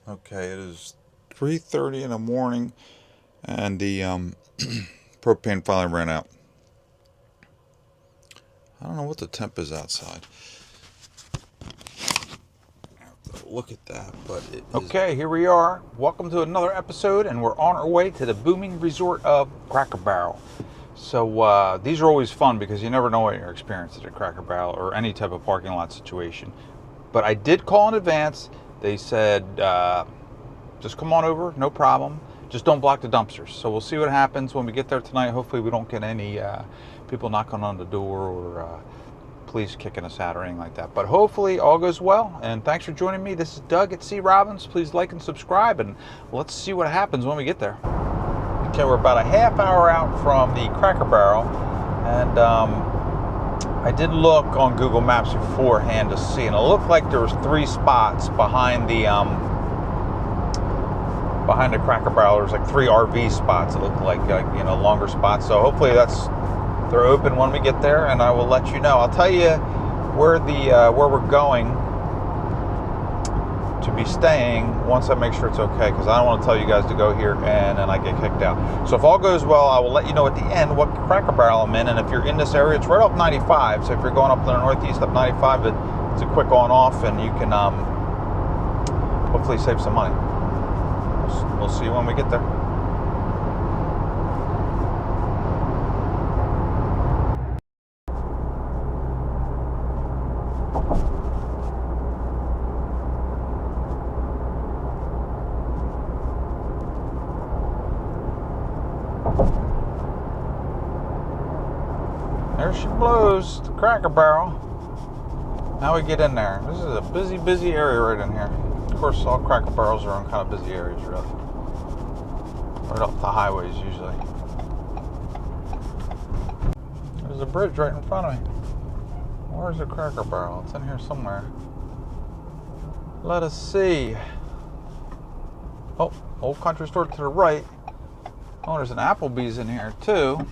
Okay, it is 3:30 in the morning, and the propane finally ran out. I don't know what the temp is outside. I have to look at that, but it is. Okay, here we are. Welcome to another episode, and we're on our way to the booming resort of Cracker Barrel. So these are always fun because you never know what you're experiencing at Cracker Barrel or any type of parking lot situation. But I did call in advance. They said, just come on over, no problem. Just don't block the dumpsters. So we'll see what happens when we get there tonight. Hopefully we don't get any people knocking on the door or police kicking us out or anything like that. But hopefully all goes well. And thanks for joining me. This is Doug at C. Robbins. Please like and subscribe, and let's see what happens when we get there. Okay, we're about a half hour out from the Cracker Barrel, and I did look on Google Maps beforehand to see, and it looked like there was 3 spots behind the Cracker Barrel. There's like 3 RV spots. It looked like longer spots. So hopefully they're open when we get there, and I will let you know. I'll tell you where we're going to be staying once I make sure it's okay, because I don't want to tell you guys to go here and then I get kicked out. So if all goes well, I will let you know at the end what Cracker Barrel I'm in, and if you're in this area, it's right off 95. So if you're going up to the northeast up 95, it's a quick on off, and you can hopefully save some money. We'll see you when we get there. There she blows, the Cracker Barrel. Now we get in there. This is a busy area right in here. Of course, all Cracker Barrels are in kind of busy areas, really. Right off the highways, usually. There's a bridge right in front of me. Where's the Cracker Barrel? It's in here somewhere. Let us see. Oh, Old Country Store to the right. Oh, there's an Applebee's in here, too.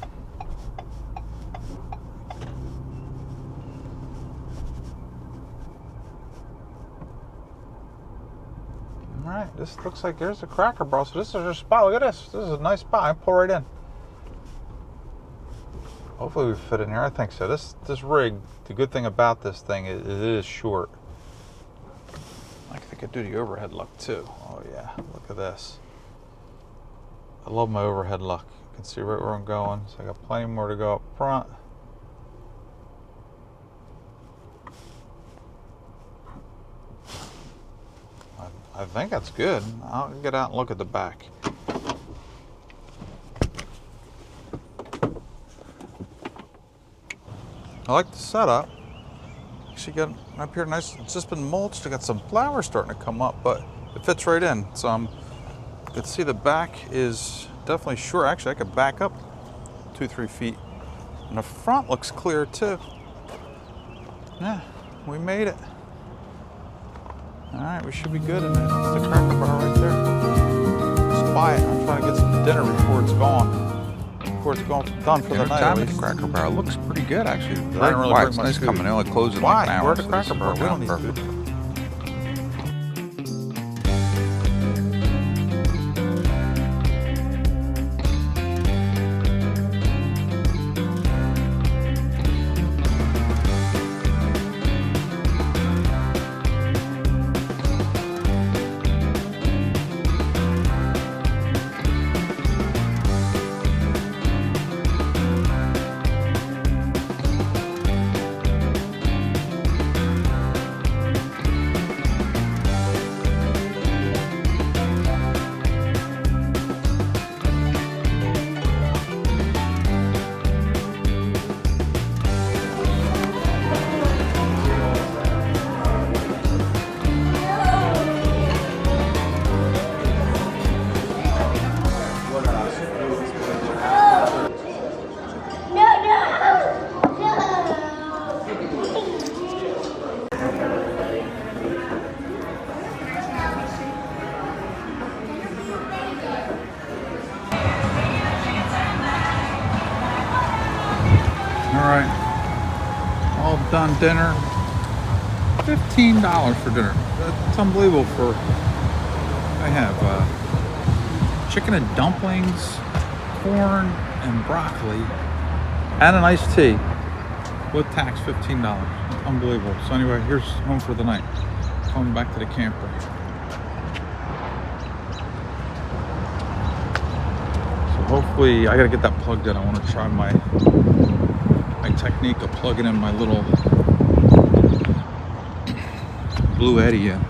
Alright, this looks like there's a Cracker Barrel. So this is your spot. Look at this. This is a nice spot. I pull right in. Hopefully we fit in here. I think so. This rig, the good thing about this thing is it is short. I think I could do the overhead look too. Oh yeah, look at this. I love my overhead look. You can see right where I'm going. So I got plenty more to go up front. I think that's good. I'll get out and look at the back. I like the setup. Actually got up here nice. It's just been mulched. I got some flowers starting to come up, but it fits right in. So you can see the back is definitely short. Actually, I could back up 2-3 feet. And the front looks clear too. Yeah, we made it. Alright, we should be good in there. That's the Cracker Barrel right there. It's quiet. I'm trying to get some dinner before it's gone. Before it's done for the night. Time at the Cracker Barrel looks pretty good, actually. Very Very really quiet. bring It's my nice food. coming in. Only closing Why? like an hour. We're at the so Cracker this is Barrel. We working don't out need perfect. food. Alright, all done dinner. $15 for dinner. That's unbelievable for I have chicken and dumplings, corn and broccoli, and an iced tea with tax, $15. Unbelievable. So anyway, here's home for the night. Coming back to the camper. So hopefully, I gotta get that plugged in. I want to try my technique of plugging in my little Blue Eddy in.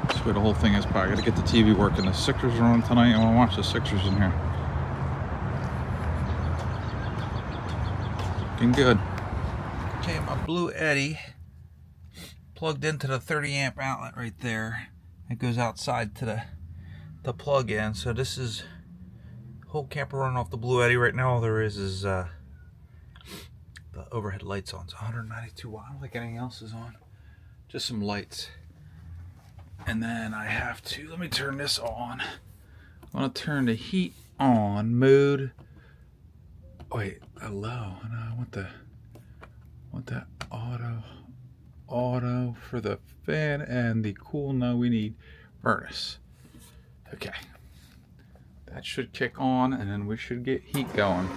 That's where the whole thing is. Probably gotta get the TV working. The Sixers are on tonight. I want to watch the Sixers in here. Looking good. Okay, my Blue Eddy plugged into the 30 amp outlet right there. It goes outside to the plug in. So this is whole camper running off the Blue Eddy right now. All there is the overhead lights on. It's 192 watt. I don't think anything else is on. Just some lights. And then I have to, let me turn this on. I want to turn the heat on mode. Wait, low. No, I want that auto for the fan and the cool. No, we need furnace. Okay. That should kick on and then we should get heat going.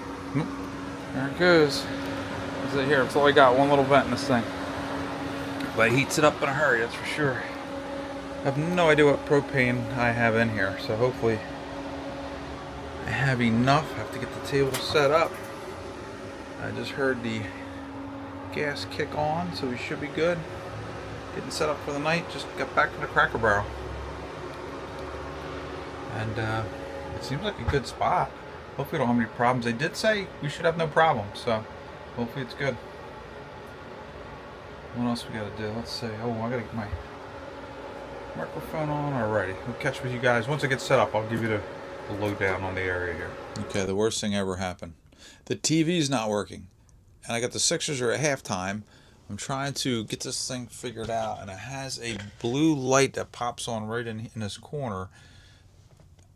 There it goes. Is it here? It's all I got, one little vent in this thing. But it heats it up in a hurry, that's for sure. I have no idea what propane I have in here, so hopefully I have enough. I have to get the table set up. I just heard the gas kick on, so we should be good. Getting set up for the night. Just got back from the Cracker Barrel. And it seems like a good spot. Hopefully we don't have any problems. They did say we should have no problems, so hopefully it's good. What else we gotta do? Let's see. Oh, I gotta get my microphone on. Alrighty, we'll catch with you guys once it gets set up. I'll give you the lowdown on the area here. Okay, the worst thing ever happened. The TV's not working, and I got the Sixers are at halftime. I'm trying to get this thing figured out, and it has a blue light that pops on right in this corner.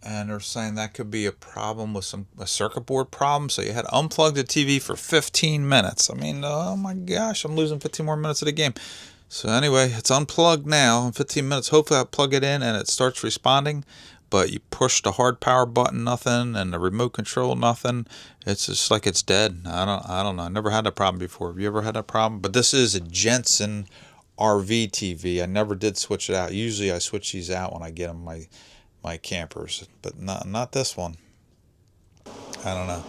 And they're saying that could be a problem with a circuit board problem. So you had to unplug the TV for 15 minutes. I mean, oh my gosh, I'm losing 15 more minutes of the game. So anyway, it's unplugged now in 15 minutes. Hopefully I plug it in and it starts responding. But you push the hard power button, nothing, and the remote control, nothing. It's just like it's dead. I don't know. I never had that problem before. Have you ever had that problem? But this is a Jensen RV TV. I never did switch it out. Usually I switch these out when I get them my campers, but not this one. I don't know.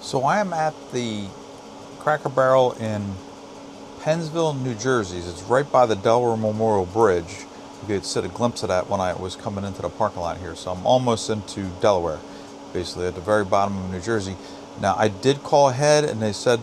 So I am at the Cracker Barrel in Pennsville, New Jersey. It's right by the Delaware Memorial Bridge. You could see a glimpse of that when I was coming into the parking lot here. So I'm almost into Delaware, basically at the very bottom of New Jersey. Now I did call ahead and they said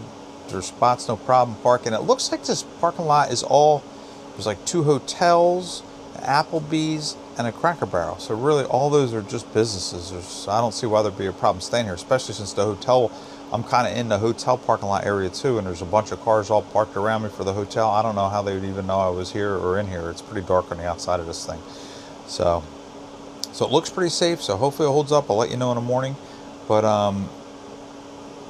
there's spots, no problem parking. It looks like this parking lot is there's like 2 hotels, Applebee's, and a Cracker Barrel. So really all those are just businesses. I don't see why there'd be a problem staying here, especially since the hotel, I'm kind of in the hotel parking lot area too, and there's a bunch of cars all parked around me for the hotel. I don't know how they would even know I was here or in here. It's pretty dark on the outside of this thing. So it looks pretty safe, so hopefully it holds up. I'll let you know in the morning. But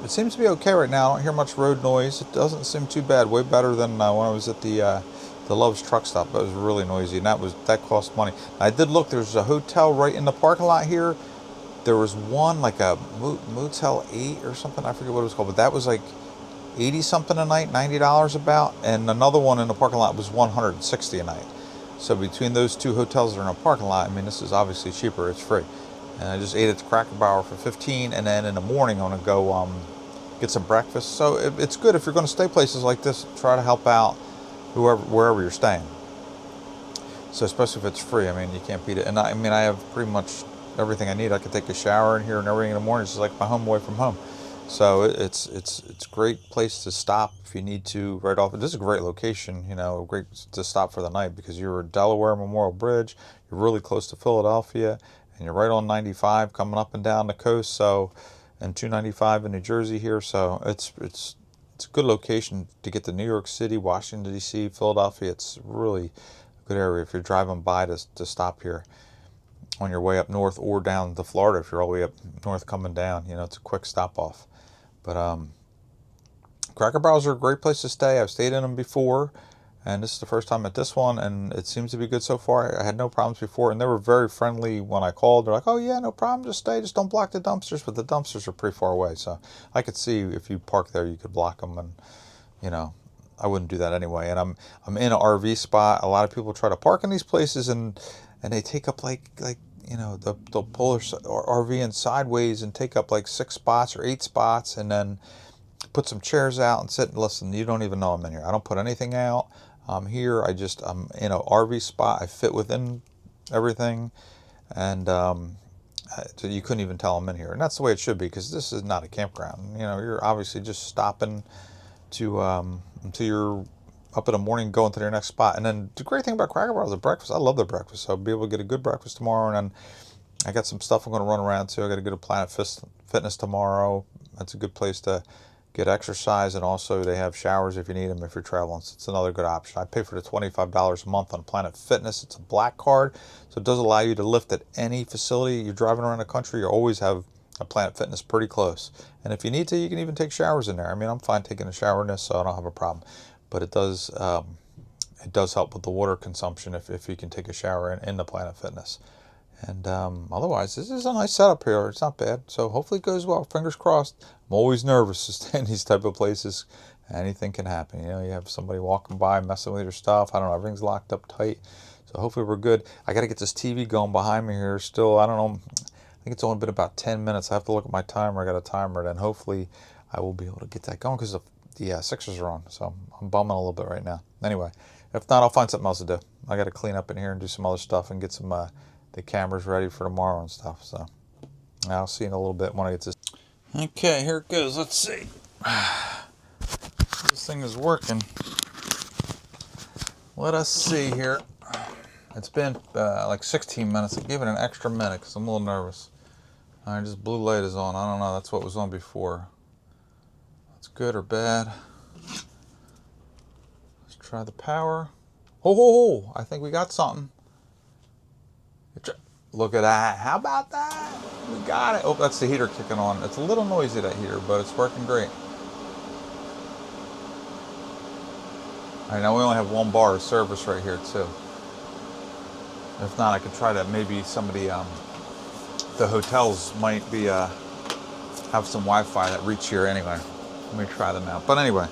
it seems to be okay right now. I don't hear much road noise. It doesn't seem too bad. Way better than when I was at the Love's truck stop. That was really noisy, and that cost money. I did look. There's a hotel right in the parking lot here. There was one like a Motel 8 or something. I forget what it was called, but that was like 80 something a night, $90 about, and another one in the parking lot was 160 a night. So between those 2 hotels that are in a parking lot, I mean, this is obviously cheaper. It's free. And I just ate at the Cracker Barrel for 15, and then in the morning I'm gonna go get some breakfast. So it's good if you're going to stay places like this. Try to help out wherever you're staying. So especially if it's free, I mean, you can't beat it. And I mean, I have pretty much everything I need. I can take a shower in here and everything in the morning. It's just like my home away from home. So it's a great place to stop if you need to right off. This is a great location, you know, great to stop for the night because you're at Delaware Memorial Bridge. You're really close to Philadelphia, and you're right on 95 coming up and down the coast. So, and 295 in New Jersey here. So it's a good location to get to New York City, Washington, D.C., Philadelphia. It's really a good area if you're driving by to stop here on your way up north or down to Florida if you're all the way up north coming down. You know, it's a quick stop off. But Cracker Barrels are a great place to stay. I've stayed in them before, And this is the first time at this one, and it seems to be good so far. I had no problems before, and they were very friendly when I called. They're like, "Oh yeah, no problem, just stay, just don't block the dumpsters." But the dumpsters are pretty far away, so I could see if you park there, you could block them, and you know, I wouldn't do that anyway. And I'm in an RV spot. A lot of people try to park in these places, and they take up like you know, they'll pull their RV in sideways and take up like 6 spots or 8 spots, and then put some chairs out and sit and listen. You don't even know I'm in here. I don't put anything out. I'm here. I'm in an RV spot. I fit within everything, and so you couldn't even tell I'm in here. And that's the way it should be, because this is not a campground. You know, you're obviously just stopping to until you're up in the morning going to their next spot. And then the great thing about Cracker Barrel is the breakfast. I love their breakfast. So I'll be able to get a good breakfast tomorrow, and then I got some stuff I'm going to run around to. I got to go to Planet Fitness tomorrow. That's a good place to get exercise, and also they have showers if you need them if you're traveling. So it's another good option. I pay for the $25 a month on Planet Fitness. It's a black card, so it does allow you to lift at any facility. You're driving around the country, you always have a Planet Fitness pretty close. And if you need to, you can even take showers in there. I mean, I'm fine taking a shower in this, so I don't have a problem. But it does help with the water consumption if you can take a shower in the Planet Fitness. And otherwise, this is a nice setup here. It's not bad. So hopefully it goes well. Fingers crossed. I'm always nervous to stay in these type of places. Anything can happen. You know, you have somebody walking by messing with your stuff. I don't know. Everything's locked up tight. So hopefully we're good. I got to get this TV going behind me here still. I don't know. I think it's only been about 10 minutes. I have to look at my timer. I got a timer. Then hopefully I will be able to get that going, because the Sixers are on. So I'm bumming a little bit right now. Anyway, if not, I'll find something else to do. I got to clean up in here and do some other stuff and get some the cameras ready for tomorrow and stuff. So I'll see you in a little bit when I get this. Okay, here it goes. Let's see. This thing is working. Let us see here. It's been like 16 minutes. I gave it an extra minute because I'm a little nervous. All right, just blue light is on. I don't know. That's what was on before. That's good or bad. Let's try the power. Oh, I think we got something. Look at that. How about that? We got it. Oh, that's the heater kicking on. It's a little noisy, that heater, but it's working great. All right, now we only have 1 bar of service right here, too. If not, I could try that. Maybe somebody, the hotels might be, have some Wi-Fi that reach here anyway. Let me try them out. But anyway,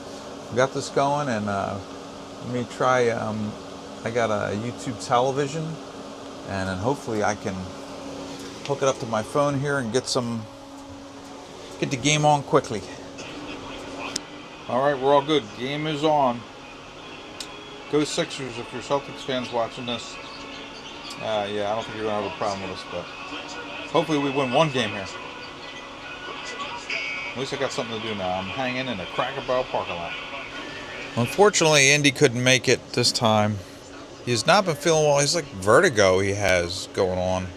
we got this going, and let me try, I got a YouTube television, and then hopefully I can hook it up to my phone here and get the game on quickly. All right, we're all good. Game is on. Go Sixers if you're Celtics fans watching this. Yeah, I don't think you're going to have a problem with us, but hopefully we win 1 game here. At least I got something to do now. I'm hanging in the Cracker Barrel parking lot. Unfortunately, Indy couldn't make it this time. He's not been feeling well. He's like vertigo he has going on.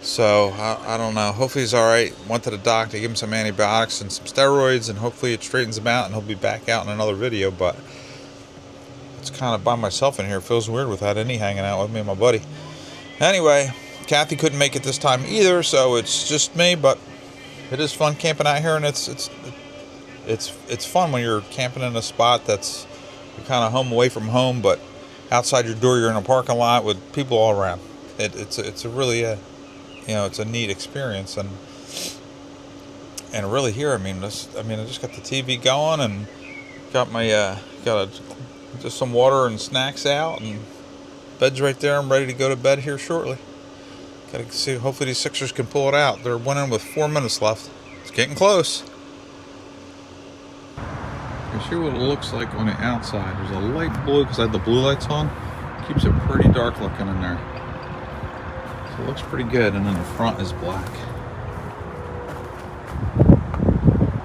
So, I don't know. Hopefully he's all right. Went to the doctor, gave him some antibiotics and some steroids, and hopefully it straightens him out and he'll be back out in another video. But it's kind of by myself in here. It feels weird without Indy hanging out with me and my buddy. Anyway, Kathy couldn't make it this time either, so it's just me. But it is fun camping out here, and it's fun when you're camping in a spot that's you're kind of home away from home, but outside your door you're in a parking lot with people all around. It's a really it's a neat experience, and really here I just got the TV going and got my just some water and snacks out, and bed's right there. I'm ready to go to bed here shortly. Gotta see, hopefully these Sixers can pull it out. They're winning with 4 minutes left. It's getting close. You see what it looks like on the outside. There's a light blue because I had the blue lights on. Keeps it pretty dark looking in there. So it looks pretty good, and then the front is black.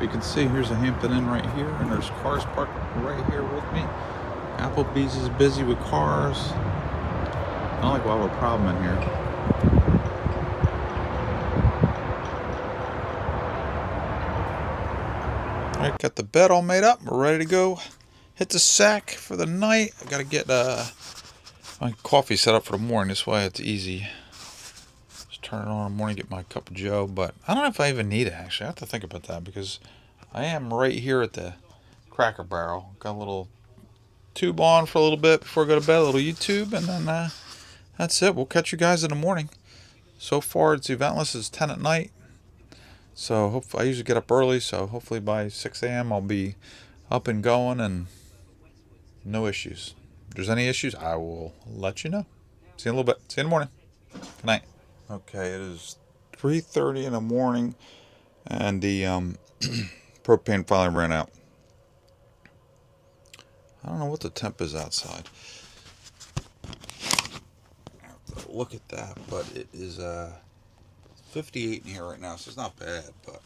You can see here's a Hampton Inn right here, and there's cars parked right here with me. Applebee's is busy with cars. Not like we'll have a problem in here. Alright, got the bed all made up. We're ready to go hit the sack for the night. I gotta get my coffee set up for the morning. This way it's easy. Just turn it on in the morning, get my cup of joe. But I don't know if I even need it, actually. I have to think about that because I am right here at the Cracker Barrel. Got a little tube on for a little bit before I go to bed, a little YouTube, and then that's it. We'll catch you guys in the morning. So far, it's eventless. It's 10 at night. So I usually get up early, so hopefully by 6 a.m. I'll be up and going and no issues. If there's any issues, I will let you know. See you in a little bit. See you in the morning. Good night. Okay, it is 3:30 in the morning, and the propane finally ran out. I don't know what the temp is outside. I have to look at that, but it is 58 in here right now, so it's not bad, but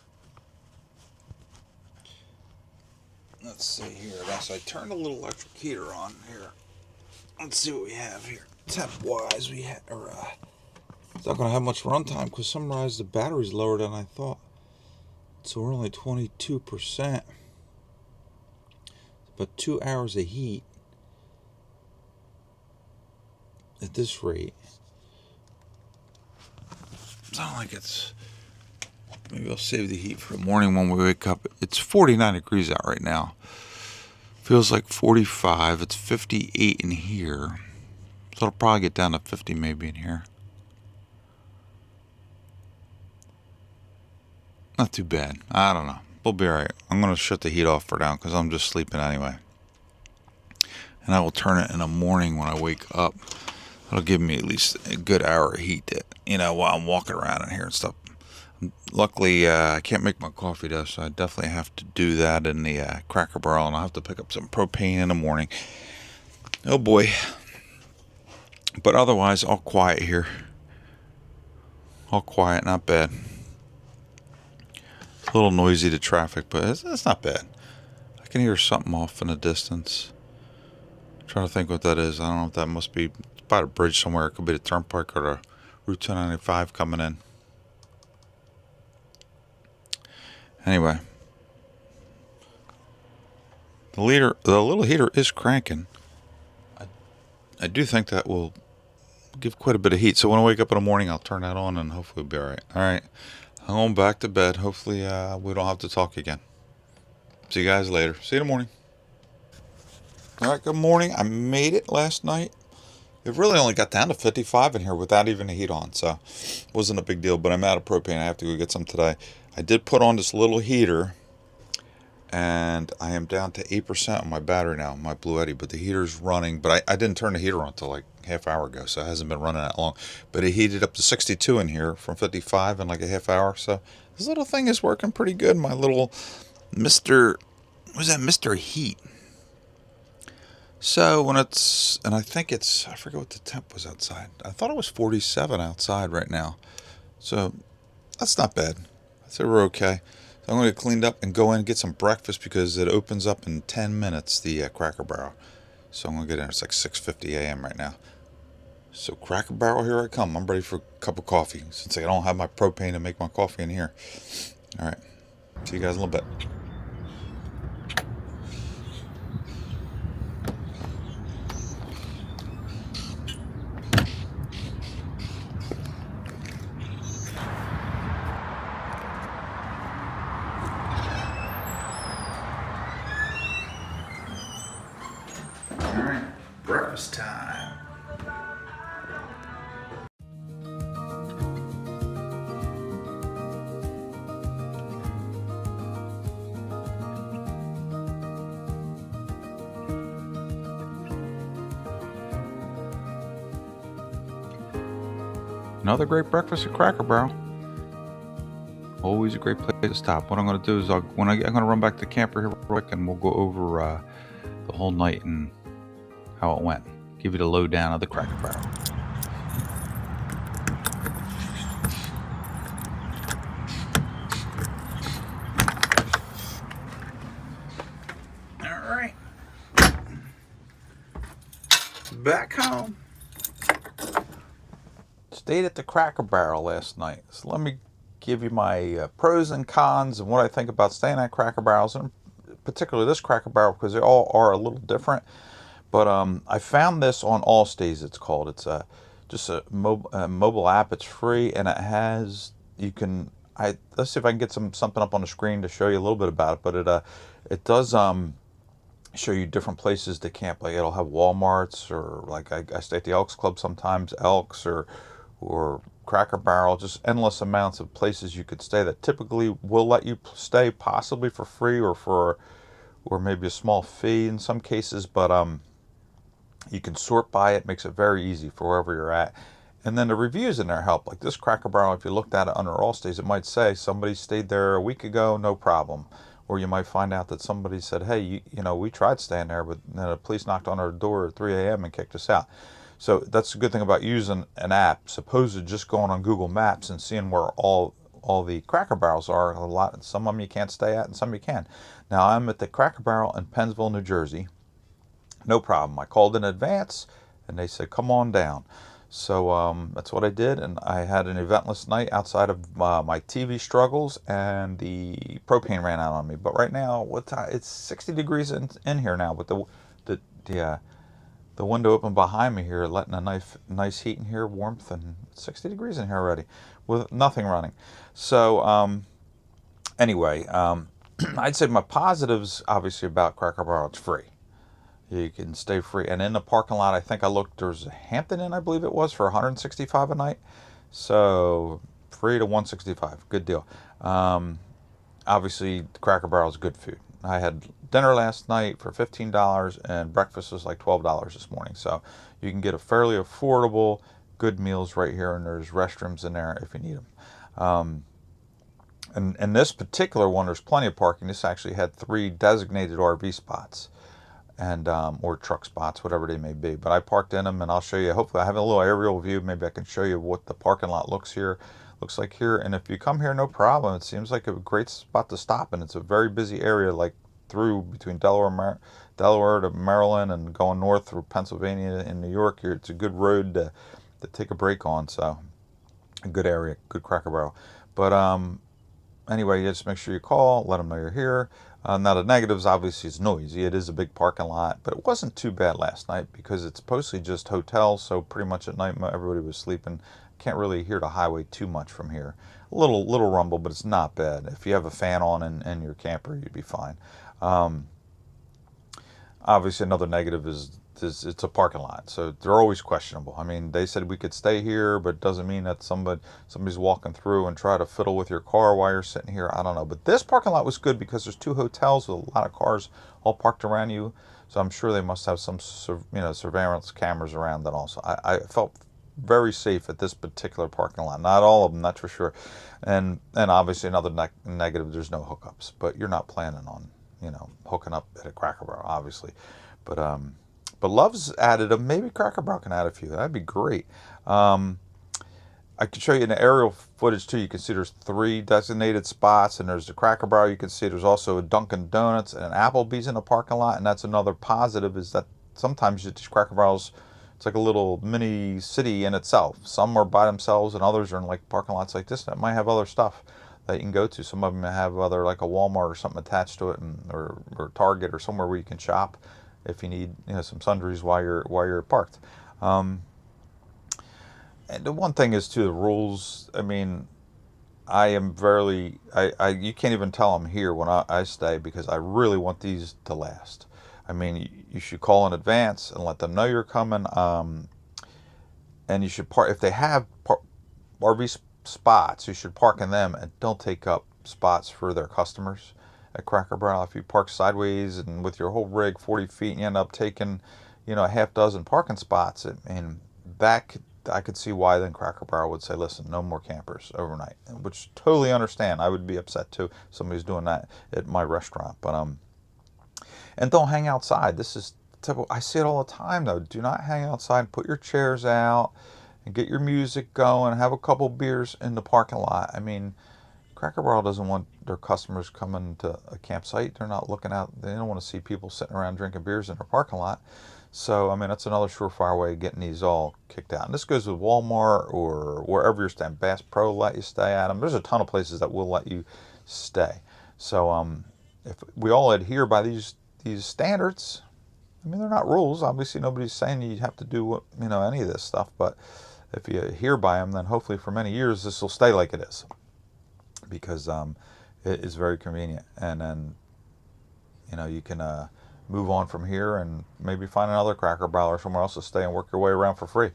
let's see here. So I turned a little electric heater on here. Let's see what we have here. Temp-wise, we have, it's not going to have much runtime because Sunrise, the battery's lower than I thought. So we're only 22%. But 2 hours of heat at this rate. It's not like it's... Maybe I'll save the heat for the morning when we wake up. It's 49 degrees out right now. Feels like 45. It's 58 in here. So it'll probably get down to 50 maybe in here. Not too bad. I don't know. We'll be alright. I'm going to shut the heat off for now because I'm just sleeping anyway. And I will turn it in the morning when I wake up. That'll give me at least a good hour of heat to, while I'm walking around in here and stuff. Luckily, I can't make my coffee though, so I definitely have to do that in the Cracker Barrel, and I'll have to pick up some propane in the morning. Oh boy. But otherwise, all quiet here. All quiet, not bad. A little noisy to traffic, but it's not bad. I can hear something off in the distance. I'm trying to think what that is. I don't know if that must be by the bridge somewhere. It could be the Turnpike or the Route 295 coming in. Anyway, the little heater is cranking. I do think that will give quite a bit of heat. So when I wake up in the morning, I'll turn that on and hopefully it'll be all right. All right. I'm going back to bed. Hopefully we don't have to talk again. See you guys later. See you in the morning. All right, good morning. I made it last night. It really only got down to 55 in here without even the heat on, so it wasn't a big deal. But I'm out of propane. I have to go get some today. I did put on this little heater, and I am down to 8% on my battery now, my Bluetti. But the heater's running. But I didn't turn the heater on until like half hour ago, so it hasn't been running that long. But it heated up to 62 in here from 55 in like a half hour. So this little thing is working pretty good. My little Mr. Heat. So when it's, and I think it's, I forget what the temp was outside. I thought it was 47 outside right now. So that's not bad. I'd say we're okay. So I'm going to get cleaned up and go in and get some breakfast because it opens up in 10 minutes, the Cracker Barrel. So I'm going to get in. It's like 6:50 a.m. right now. So Cracker Barrel, here I come. I'm ready for a cup of coffee since I don't have my propane to make my coffee in here. All right. See you guys in a little bit. All right. Breakfast time. Another great breakfast at Cracker Barrel. Always a great place to stop. What I'm going to do is I'm going to run back to the camper here real quick, and we'll go over the whole night and how it went. Give you the lowdown of the Cracker Barrel. All right. Back home. Stayed at the Cracker Barrel last night. So let me give you my pros and cons and what I think about staying at Cracker Barrels, and particularly this Cracker Barrel because they all are a little different. But I found this on Allstays, it's called. It's just a mobile app. It's free, and it has, you can, let's see if I can get something up on the screen to show you a little bit about it. But it does show you different places to camp. Like it'll have Walmarts, or like I stay at the Elks Club sometimes, Elks or Cracker Barrel, just endless amounts of places you could stay that typically will let you stay possibly for free or maybe a small fee in some cases, but you can sort by it, makes it very easy for wherever you're at. And then the reviews in there help. Like this Cracker Barrel, if you looked at it under All Stays, it might say somebody stayed there a week ago, no problem. Or you might find out that somebody said, hey, you know, we tried staying there, but the police knocked on our door at 3 a.m. and kicked us out. So that's the good thing about using an app, opposed to just going on Google Maps and seeing where all the Cracker Barrels are. A lot, some of them you can't stay at, and some you can. Now I'm at the Cracker Barrel in Pennsville, New Jersey. No problem. I called in advance, and they said, come on down. So that's what I did, and I had an eventless night outside of my TV struggles, and the propane ran out on me. But right now, what time? It's 60 degrees in here now, but the window open behind me here, letting a nice heat in here, warmth, and 60 degrees in here already, with nothing running. So anyway, I'd say my positives, obviously, about Cracker Barrel, it's free. You can stay free. And in the parking lot, I think I looked, there's a Hampton Inn, I believe it was, for $165 a night. So free to $165. Good deal. Obviously, Cracker Barrel is good food. I had dinner last night for $15, and breakfast was like $12 this morning. So you can get a fairly affordable, good meals right here, and there's restrooms in there if you need them. And this particular one, there's plenty of parking. This actually had 3 designated RV spots, and or truck spots, whatever they may be. But I parked in them, and I'll show you. Hopefully I have a little aerial view. Maybe I can show you what the parking lot looks like here. And if you come here, no problem. It seems like a great spot to stop, and it's a very busy area, like through between Delaware to Maryland, and going north through Pennsylvania and New York. Here, it's a good road to take a break on. So a good area, good Cracker Barrel. But anyway, just make sure you call, let them know you're here. Now the negatives, obviously, is noisy. It is a big parking lot, but it wasn't too bad last night because it's mostly just hotels, so pretty much at night everybody was sleeping. Can't really hear the highway too much from here. A little rumble, but it's not bad. If you have a fan on in your camper, you'd be fine. Obviously, another negative is it's a parking lot, so they're always questionable. I mean, they said we could stay here, but it doesn't mean that somebody's walking through and try to fiddle with your car while you're sitting here. I don't know, but this parking lot was good because there's 2 hotels with a lot of cars all parked around you, so I'm sure they must have some surveillance cameras around that also. I felt very safe at this particular parking lot. Not all of them, that's for sure. And obviously another negative, there's no hookups, but you're not planning on hooking up at a Cracker Barrel, obviously. But Love's added them. Maybe Cracker Barrel can add a few. That'd be great. I could show you in the aerial footage too. You can see there's 3 designated spots, and there's the Cracker Barrel. You can see there's also a Dunkin' Donuts and an Applebee's in the parking lot, and that's another positive, is that sometimes these Cracker Barrels, it's like a little mini city in itself. Some are by themselves, and others are in like parking lots like this that might have other stuff that you can go to. Some of them have other, like a Walmart or something attached to it, or Target or somewhere where you can shop if you need some sundries while you're parked. And the one thing is too, the rules. I mean, I am you can't even tell I'm here when I stay, because I really want these to last. I mean, you should call in advance and let them know you're coming. And you should park, if they have RV spots, you should park in them and don't take up spots for their customers. At Cracker Barrel, if you park sideways and with your whole rig 40 feet, and you end up taking, a half dozen parking spots, I could see why then Cracker Barrel would say, listen, no more campers overnight, which totally understand. I would be upset too. Somebody's doing that at my restaurant, but and don't hang outside. This is typical. I see it all the time though. Do not hang outside. Put your chairs out and get your music going. Have a couple beers in the parking lot. I mean, Cracker Barrel doesn't want their customers coming to a campsite. They're not looking out. They don't want to see people sitting around drinking beers in their parking lot. So, I mean, that's another surefire way of getting these all kicked out. And this goes with Walmart or wherever you're staying. Bass Pro let you stay at them. There's a ton of places that will let you stay. So, if we all adhere by these standards, I mean, they're not rules. Obviously, nobody's saying you have to do any of this stuff. But if you adhere by them, then hopefully for many years this will stay like it is, because it is very convenient. And then you can move on from here and maybe find another Cracker Barrel or somewhere else to stay and work your way around for free.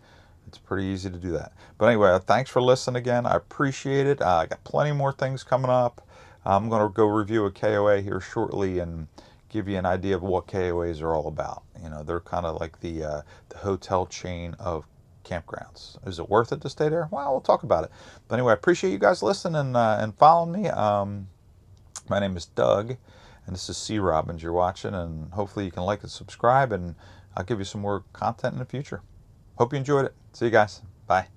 It's pretty easy to do that. But anyway, thanks for listening again. I appreciate it. I got plenty more things coming up. I'm going to go review a KOA here shortly and give you an idea of what KOAs are all about. You know, they're kind of like the hotel chain of campgrounds. Is it worth it to stay there? Well, we'll talk about it. But anyway, I appreciate you guys listening and following me. My name is Doug, and this is Sea Robbins you're watching, and hopefully you can like and subscribe, and I'll give you some more content in the future. Hope you enjoyed it. See you guys. Bye.